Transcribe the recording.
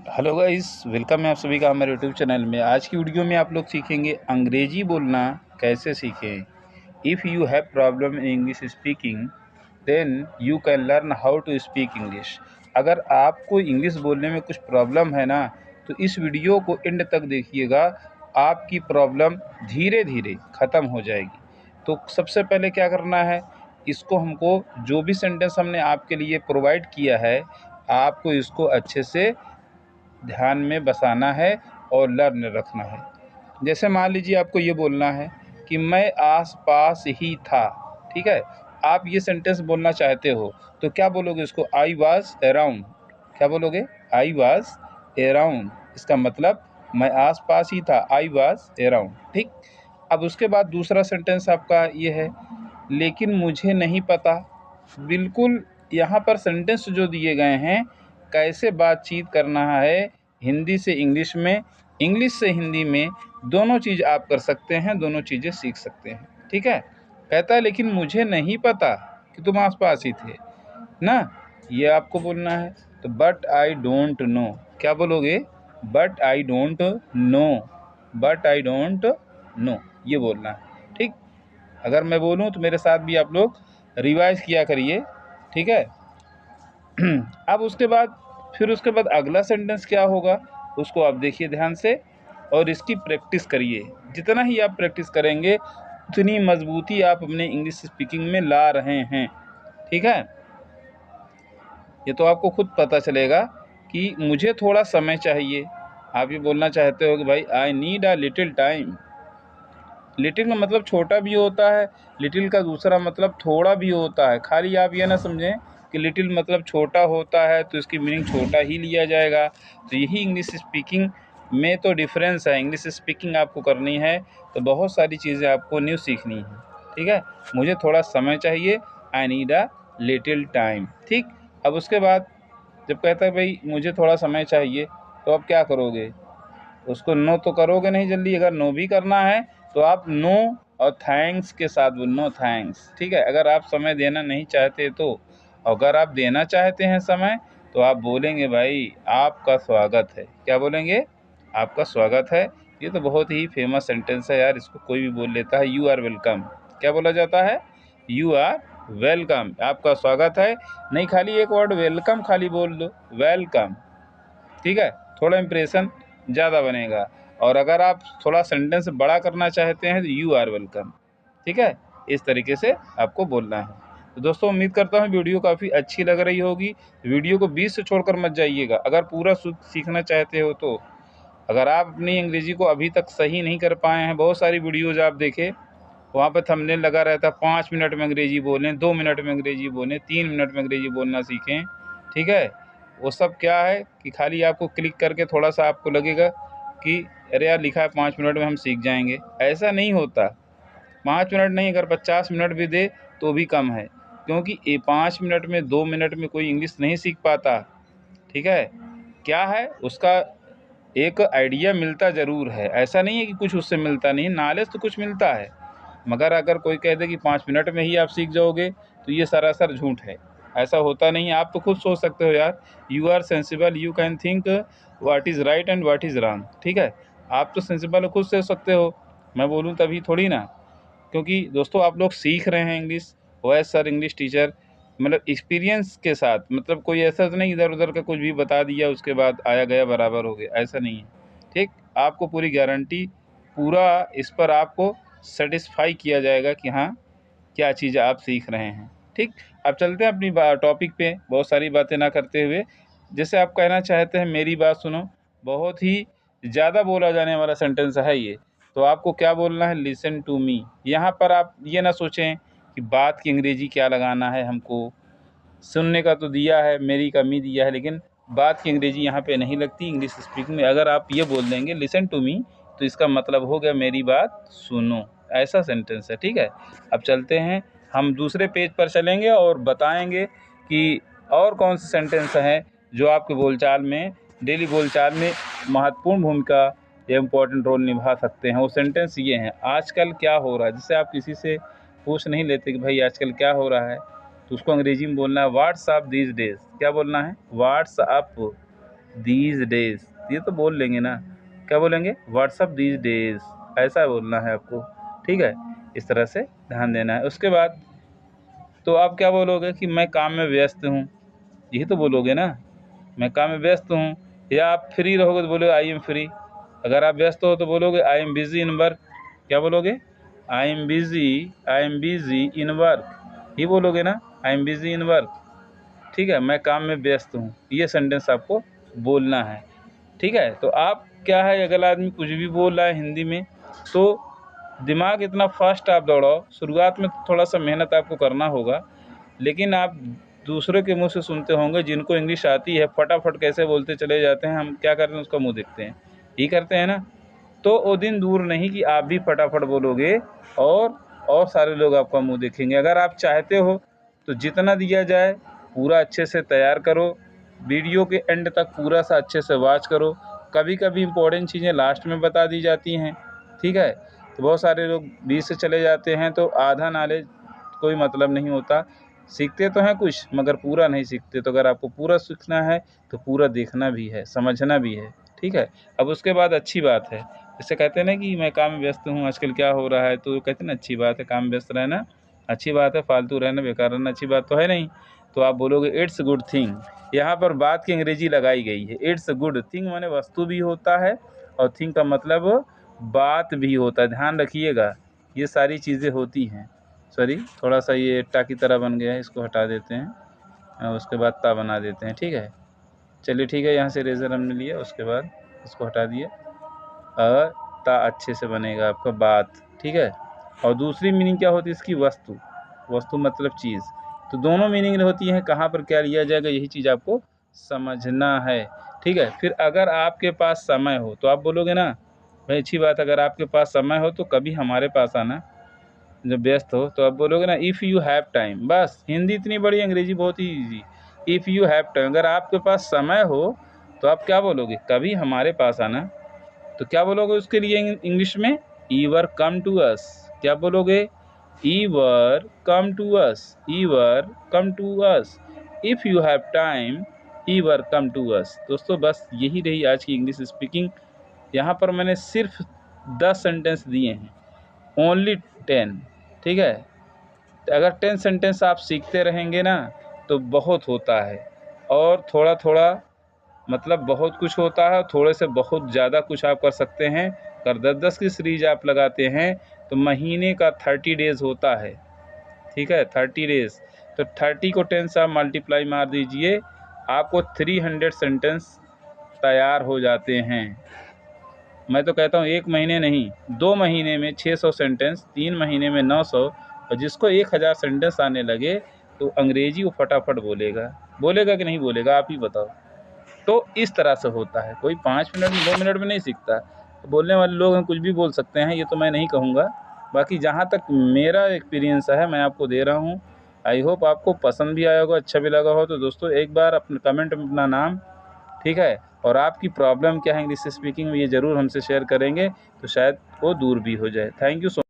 Hello guys, welcome है आप सभी का हमारे यूट्यूब चैनल में। आज की वीडियो में आप लोग सीखेंगे अंग्रेजी बोलना कैसे सीखें। If you have problem in English speaking then you can learn how to speak English. अगर आपको इंग्लिश बोलने में कुछ प्रॉब्लम है ना, तो इस वीडियो को एंड तक देखिएगा। आपकी प्रॉब्लम धीरे धीरे ख़त्म हो जाएगी। तो सबसे पहले क्या करना है, इसको हमको जो भी सेंटेंस हमने आपके लिए प्रोवाइड किया है, आपको इसको अच्छे से ध्यान में बसाना है और लर्न रखना है। जैसे मान लीजिए आपको ये बोलना है कि मैं आस-पास ही था, ठीक है? आप ये सेंटेंस बोलना चाहते हो, तो क्या बोलोगे इसको? I was around. क्या बोलोगे? I was around. इसका मतलब मैं आस-पास ही था, आई वाज़ अराउंड, ठीक? अब उसके बाद दूसरा सेंटेंस आपका ये है, लेकिन मुझे नहीं पता। बिल्कुल यहाँ पर सेंटेंस जो दिए गए हैं, कैसे बातचीत करना है हिंदी से इंग्लिश में, इंग्लिश से हिंदी में, दोनों चीज़ आप कर सकते हैं, दोनों चीज़ें सीख सकते हैं, ठीक है? कहता है लेकिन मुझे नहीं पता कि तुम आस-पास ही थे, ना? ये आपको बोलना है। तो बट आई डोंट नो। क्या बोलोगे? But I don't know. But I don't know, ये बोलना है, ठीक? अगर मैं बोलूँ तो मेरे साथ भी आप लोग रिवाइज़ किया करिए, ठीक है? अब उसके बाद अगला सेंटेंस क्या होगा, उसको आप देखिए ध्यान से और इसकी प्रैक्टिस करिए। जितना ही आप प्रैक्टिस करेंगे, उतनी मज़बूती आप अपने इंग्लिश स्पीकिंग में ला रहे हैं, ठीक है? ये तो आपको खुद पता चलेगा कि मुझे थोड़ा समय चाहिए। आप ये बोलना चाहते हो कि भाई I need a little time. Little का मतलब छोटा भी होता है, लिटिल का दूसरा मतलब थोड़ा भी होता है। खाली आप ये ना समझें कि लिटिल मतलब छोटा होता है तो इसकी मीनिंग छोटा ही लिया जाएगा। तो यही इंग्लिश स्पीकिंग में तो डिफरेंस है। इंग्लिश स्पीकिंग आपको करनी है तो बहुत सारी चीज़ें आपको न्यू सीखनी है, ठीक है? मुझे थोड़ा समय चाहिए, I need a little time, ठीक? अब उसके बाद जब कहता है भाई मुझे थोड़ा समय चाहिए, तो आप क्या करोगे? उसको नो तो करोगे नहीं जल्दी। अगर नो भी करना है तो आप नो और थैंक्स के साथ बोलो, नो थैंक्स, ठीक है? अगर आप समय देना नहीं चाहते तो। अगर आप देना चाहते हैं समय, तो आप बोलेंगे भाई आपका स्वागत है। क्या बोलेंगे? आपका स्वागत है। ये तो बहुत ही फेमस सेंटेंस है यार, इसको कोई भी बोल लेता है। You are welcome. क्या बोला जाता है? यू आर वेलकम, आपका स्वागत है। नहीं, खाली एक वर्ड वेलकम खाली बोल दो, वेलकम, ठीक है? थोड़ा इम्प्रेशन ज़्यादा बनेगा। और अगर आप थोड़ा सेंटेंस बड़ा करना चाहते हैं तो यू आर वेलकम, ठीक है? इस तरीके से आपको बोलना है। तो दोस्तों, उम्मीद करता हूँ वीडियो काफ़ी अच्छी लग रही होगी। वीडियो को बीच से छोड़कर मत जाइएगा अगर पूरा सीखना चाहते हो तो। अगर आप अपनी अंग्रेज़ी को अभी तक सही नहीं कर पाए हैं, बहुत सारी वीडियोज़ आप देखें, वहाँ पे थंबनेल लगा रहता है 5 मिनट में अंग्रेज़ी बोलें, 2 मिनट में अंग्रेज़ी बोलें, 3 मिनट में अंग्रेज़ी बोलना सीखें, ठीक है? वो सब क्या है कि खाली आपको क्लिक करके थोड़ा-सा आपको लगेगा कि अरे यार, लिखा है 5 मिनट में हम सीख जाएँगे। ऐसा नहीं होता। 5 मिनट नहीं, अगर 50 मिनट भी दे तो भी कम है, क्योंकि 5 मिनट में, 2 मिनट में कोई इंग्लिश नहीं सीख पाता, ठीक है? क्या है उसका एक आइडिया मिलता ज़रूर है। ऐसा नहीं है कि कुछ उससे मिलता नहीं है, नॉलेज तो कुछ मिलता है। मगर अगर कोई कह दे कि 5 मिनट में ही आप सीख जाओगे, तो ये सरासर झूठ है। ऐसा होता नहीं है। आप तो खुद सोच सकते हो यार, you are sensible, you can think what is right and what is wrong, ठीक है? आप तो सेंसिबल हो, खुद सोच सकते हो, मैं बोलूँ तभी थोड़ी ना। क्योंकि दोस्तों आप लोग सीख रहे हैं इंग्लिश, वो सर इंग्लिश टीचर, मतलब एक्सपीरियंस के साथ, मतलब कोई ऐसा तो नहीं इधर-उधर का कुछ भी बता दिया उसके बाद आया गया बराबर हो गया, ऐसा नहीं है, ठीक? आपको पूरी गारंटी, पूरा इस पर आपको सैटिस्फाई किया जाएगा कि हाँ, क्या चीज़ आप सीख रहे हैं, ठीक? अब चलते हैं अपनी टॉपिक पे, बहुत सारी बातें ना करते हुए। जैसे आप कहना चाहते हैं मेरी बात सुनो, बहुत ही ज़्यादा बोला जाने वाला सेंटेंस है ये। तो आपको क्या बोलना है? Listen to me. यहाँ पर आप ये ना सोचें कि बात की अंग्रेज़ी क्या लगाना है हमको। सुनने का तो दिया है, मेरी का मी दिया है, लेकिन बात की अंग्रेज़ी यहाँ पे नहीं लगती इंग्लिश स्पीकिंग में। अगर आप ये बोल देंगे लिसन टू मी, तो इसका मतलब हो गया मेरी बात सुनो, ऐसा सेंटेंस है, ठीक है? अब चलते हैं, हम दूसरे पेज पर चलेंगे और बताएँगे कि और कौन से सेंटेंस हैं जो आपके बोलचाल में, डेली बोलचाल में महत्वपूर्ण भूमिका या इम्पोर्टेंट रोल निभा सकते हैं। वो सेंटेंस ये हैं, आजकल क्या हो रहा है? जैसे आप किसी से पूछ नहीं लेते कि भाई आजकल क्या हो रहा है? तो उसको अंग्रेजी में बोलना है व्हाट्स अप दीज़ डेज़। क्या बोलना है? व्हाट्स अप दीज डेज, ये तो बोल लेंगे ना, क्या बोलेंगे, व्हाट्सअप दीज डेज, ऐसा बोलना है आपको, ठीक है। इस तरह से ध्यान देना है। उसके बाद तो आप क्या बोलोगे कि मैं काम में व्यस्त हूँ, यही तो बोलोगे ना, मैं काम में व्यस्त हूँ। या आप फ्री रहोगे तो बोलोगे आई एम फ्री। अगर आप व्यस्त हो तो बोलोगे I am busy in work, क्या बोलोगे, I am busy in work, ही बोलोगे ना, I am busy in work, ठीक है, मैं काम में व्यस्त हूँ, ये सेंटेंस आपको बोलना है, ठीक है। तो आप क्या है, अगला आदमी कुछ भी बोल रहा है हिंदी में तो दिमाग इतना फास्ट आप दौड़ाओ, शुरुआत में थोड़ा सा मेहनत आपको करना होगा, लेकिन आप दूसरों के मुंह से सुनते होंगे जिनको इंग्लिश आती है, फटाफट कैसे बोलते चले जाते हैं, हम क्या करते हैं उसका मुंह देखते हैं, यही करते हैं ना। तो वो दिन दूर नहीं कि आप भी फटाफट बोलोगे और सारे लोग आपका मुंह देखेंगे। अगर आप चाहते हो तो जितना दिया जाए पूरा अच्छे से तैयार करो, वीडियो के एंड तक पूरा सा अच्छे से वॉच करो। कभी कभी इंपॉर्टेंट चीज़ें लास्ट में बता दी जाती हैं, ठीक है। तो बहुत सारे लोग बीच से चले जाते हैं, तो आधा नॉलेज कोई मतलब नहीं होता। सीखते तो हैं कुछ मगर पूरा नहीं सीखते। तो अगर आपको पूरा सीखना है तो पूरा देखना भी है, समझना भी है, ठीक है। अब उसके बाद अच्छी बात है, जैसे कहते हैं ना कि मैं काम में व्यस्त हूँ, आजकल क्या हो रहा है, तो कहते हैं ना अच्छी बात है, काम में व्यस्त रहना अच्छी बात है, फालतू रहना बेकार रहना अच्छी बात तो है नहीं। तो आप बोलोगे इट्स गुड थिंग, यहाँ पर बात की अंग्रेजी लगाई गई है। इट्स गुड थिंग माने वस्तु भी होता है और थिंग का मतलब बात भी होता है, ध्यान रखिएगा, ये सारी चीज़ें होती हैं। सॉरी, थोड़ा सा ये टा की तरह बन गया है, इसको हटा देते हैं और उसके बाद ता बना देते हैं, ठीक है। चलिए ठीक है, यहाँ से रेज़र हमने लिया, उसके बाद इसको हटा दिए, ता अच्छे से बनेगा आपका बात, ठीक है। और दूसरी मीनिंग क्या होती है इसकी, वस्तु, वस्तु मतलब चीज़। तो दोनों मीनिंग होती हैं, कहाँ पर क्या लिया जाएगा यही चीज़ आपको समझना है, ठीक है। फिर अगर आपके पास समय हो तो आप बोलोगे ना, भाई अच्छी बात, अगर आपके पास समय हो तो कभी हमारे पास आना, जब व्यस्त हो तो आप बोलोगे ना इफ़ यू हैव टाइम। बस हिंदी इतनी बड़ी, अंग्रेजी बहुत ही easy. If you have time, अगर आपके पास समय हो तो आप क्या बोलोगे, कभी हमारे पास आना। तो क्या बोलोगे उसके लिए इंग्लिश में, ईवर कम टू अस, क्या बोलोगे, ever come to us, ever come to us, if you have time ever come to us. दोस्तों बस यही रही आज की इंग्लिश स्पीकिंग। यहाँ पर मैंने सिर्फ 10 सेंटेंस दिए हैं, ओनली 10, ठीक है। तो अगर 10 सेंटेंस आप सीखते रहेंगे ना तो बहुत होता है, और थोड़ा थोड़ा मतलब बहुत कुछ होता है, थोड़े से बहुत ज़्यादा कुछ आप कर सकते हैं। अगर 10-10 की सीरीज आप लगाते हैं तो महीने का 30 डेज़ होता है, ठीक है, 30 डेज़। तो 30 को 10 से आप मल्टीप्लाई मार दीजिए, आपको 300 सेंटेंस तैयार हो जाते हैं। मैं तो कहता हूँ 1 महीने नहीं, 2 महीने में 600 सेंटेंस, 3 महीने में 900, और जिसको 1000 सेंटेंस आने लगे तो अंग्रेजी वो फटाफट बोलेगा। बोलेगा कि नहीं बोलेगा, आप ही बताओ। तो इस तरह से होता है, कोई 5 मिनट में 2 मिनट में नहीं सीखता। बोलने वाले लोग हैं कुछ भी बोल सकते हैं, ये तो मैं नहीं कहूँगा। बाकी जहाँ तक मेरा एक्सपीरियंस है मैं आपको दे रहा हूँ। आई होप आपको पसंद भी आया होगा, अच्छा भी लगा हो। तो दोस्तों एक बार अपने कमेंट में अपना नाम, ठीक है, और आपकी प्रॉब्लम क्या है इंग्लिश स्पीकिंग में, ये ज़रूर हमसे शेयर करेंगे तो शायद वो दूर भी हो जाए। Thank you so